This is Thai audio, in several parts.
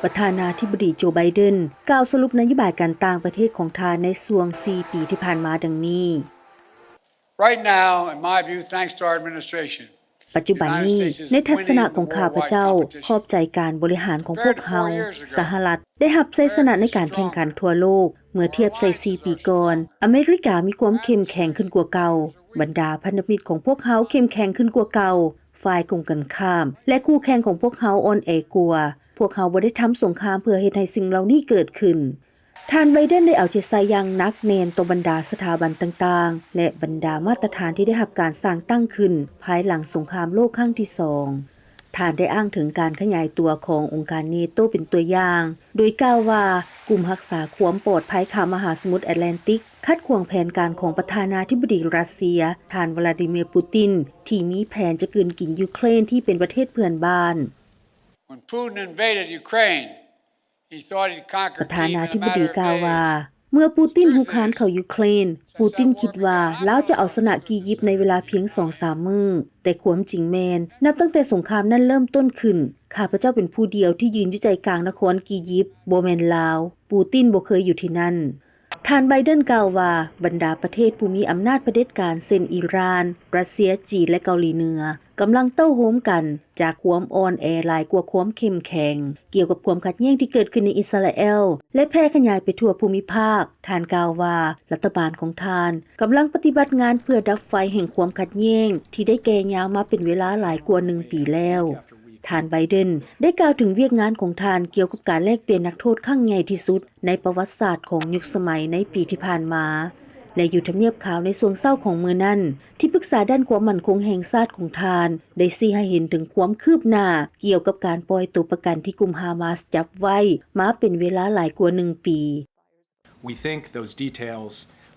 ประธานาธิบดีโจไบเดนกล่าวสรุปนโยบายการต่างประเทศของทานในช่วง 4 ปีที่ผ่านมาดังนี้ Right now, in my view, thanks to our administration, ปัจจุบันนี้ในทัศนะของข้าพเจ้าขอบใจการบริหารของพวกเฮาสหรัฐได้รับชัยชนะในการแข่งขันทั่วโลกเมื่อเทียบใส่ 4 ปีก่อนอเมริกามีความเข้มแข็งขึ้นกว่าเก่าบรรดาพันธมิตรของพวกเฮาเข้มแข็งขึ้นกว่าเก่าฝ่ายตรงกันข้ามและคู่แข่งของพวกเฮาอ่อนแอกว่าพวกเฮาบ่ได้ทำสงครามเพื่อเฮ็ดให้สิ่งเหล่านี้เกิดขึ้นท่านไบเดนได้เอาใจใส่อย่างหนักแน่นต่อบรรดาสถาบันต่างๆและบรรดามาตรฐานที่ได้รับการสร้างตั้งขึ้นภายหลังสงครามโลกครั้งที่ 2ท่านได้อ้างถึงการขยายตัวขององค์การเนโตเป็นตัวอย่างโดยกล่าวว่ากลุ่มรักษาความปลอดภัยข้ามมหาสมุทรแอตแลนติกขัดขวางแผนการของประธานาธิบดีรัสเซียท่านวลาดิเมียร์ปูตินที่มีแผนจะกลืนกินยูเครนที่เป็นประเทศเพื่อนบ้าน When Putin invaded Ukraine, he thought he'd conquer ประธา Kyiv นา in ธิ a บ matter ดี of กล่าวว่า days. เมื่อปูตินรุกรานเข้ายูเครนปูตินคิดว่าลาวจะเอาชนะกียิปในเวลาเพียง 2-3 มื้อแต่ความจริงแมนนับตั้งแต่สงครามนั้นเริ่มต้นขึ้นข้าพเจ้าเป็นผู้เดียวที่ยืนอยู่ใจกลางนครกียิปบ่แม่นลาวปูตินบ่เคยอยู่ที่นั่นท่านไบเดนกล่าวว่าบรรดาประเทศผู้มีอำนาจเผด็จการเช่นอิหร่านรัสเซียจีนและเกาหลีเหนือกำลังโต้โหมกันจากความอ่อนแอหลายกว่าความเข้มแข็งเกี่ยวกับความขัดแย้งที่เกิดขึ้นในอิสราเอลและแพร่ขยายไปทั่วภูมิภาคท่านกล่าวว่ารัฐบาลของท่านกำลังปฏิบัติงานเพื่อดับไฟแห่งความขัดแย้งที่ได้แก่ยาวมาเป็นเวลาหลายกว่า1 ปีแล้วท่านไบเดนได้กล่าวถึงเวียกงานของท่านเกี่ยวกับการแลกเปลี่ยนนักโทษครั้งใหญ่ที่สุดในประวัติศาสตร์ของยุคสมัยในปีที่ผ่านมาและอยู่ทำเนียบขาวในช่วงเศร้าของมื้อนั้นที่ปรึกษาด้านความมั่นคงแห่งชาติของท่านได้ชี้ให้เห็นถึงความคืบหน้าเกี่ยวกับการปล่อยตัวประกันที่กลุ่มฮามาสจับไว้มาเป็นเวลาหลายกว่า1 ปี We think those details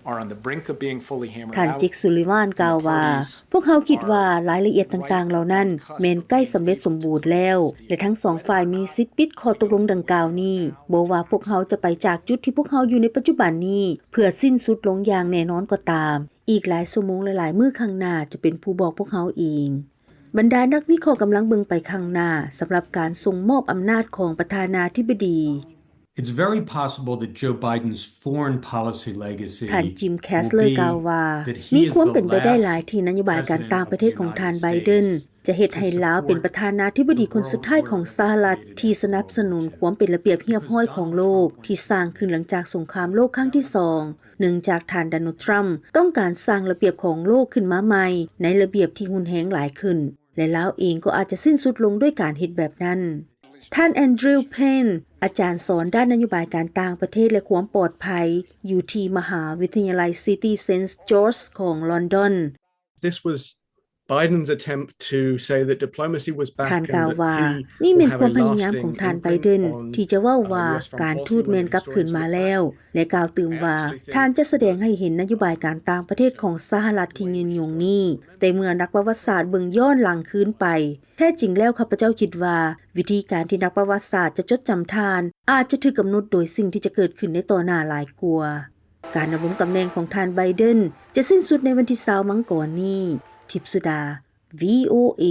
are on the brink of being fully hammered ท่าน out. จิกซูลิวานกล่าวว่าพวกเขาคิดว่ารายละเอียดต่างๆเหล่านั้นแม้นใกล้สำเร็จสมบูรณ์แล้วและทั้งสองฝ่ายมีสิทธิ์ปิดข้อตกลงดังกล่าวนี้บ่ว่าพวกเขาจะไปจากจุดที่พวกเขาอยู่ในปัจจุบันนี้เพื่อสิ้นสุดลงอย่างแน่นอนก็ตามอีกหลายชั่วโมงและหลายมื้อข้างหน้าจะเป็นผู้บอกพวกเขาเองบรรดานักวิเคราะห์กำลังเบิ่งไปข้างหน้าสำหรับการส่งมอบอำนาจของประธานาธิบดี It's very possible that Joe Biden's foreign policy legacy ท่านจิมแคส will เลอ be ร์กล่าวว่า that มี he is ความ the เป็นไปได้หลาย last ที่นโยบายการต่างประเทศของท่าน president ไบ of the เดน United จะเฮ็ด States ให้ลาวเป็นประธานาธิบดีคนสุดท้ายของสหรัฐที่สนับสนุนความเป็นระเบียบเรียบร้อยของโลกที่สร้างขึ้นหลังจากสงครามโลกครั้งที่ 2เนื่องจากท่านโดนัลด์ทรัมป์ต้องการสร้างระเบียบของโลกขึ้นมาใหม่ในระเบียบที่รุนแรงหลายขึ้นและลาวเองก็อาจจะสิ้นสุดลงด้วยการเฮ็ดแบบนั้นท่านแอนดรูว์เพนอาจารย์สอนด้านนโยบายการต่างประเทศและความปลอดภัยอยู่ที่มหาวิทยาลัย City St. George ของลอนดอน This was Biden's attempt to say that diplomacy was back ท่าน and กล่าว that ว่า he นี่ will เป็น have ความ a พยายามของ lasting ท่านไบ imprint เดน on ที่จะเว้าว่า US foreign การ policy ทูตแมน when กลับ the คืน stories มา look แล้ว back. และกล่าวตื่มว่าท่านจะแสดงให้เห็นนโยบายการต่างประเทศของสหรัฐที่ยืนยงนี้แต่เมื่อนักประวัติศาสตร์เบิ่งย้อนหลังคืนไปแท้จริงแล้วข้าพเจ้าคิดว่าวิธีการที่นักประวัติศาสตร์จะจดจำท่านอาจจะถูกกำหนดโดยสิ่งที่จะเกิดขึ้นในต่อหน้าหลายกว่าการดำรงตำแหน่งของท่านไบเดนจะสิ้นสุดในวันที่20มังกรนี้ทิพย์สุดา VOA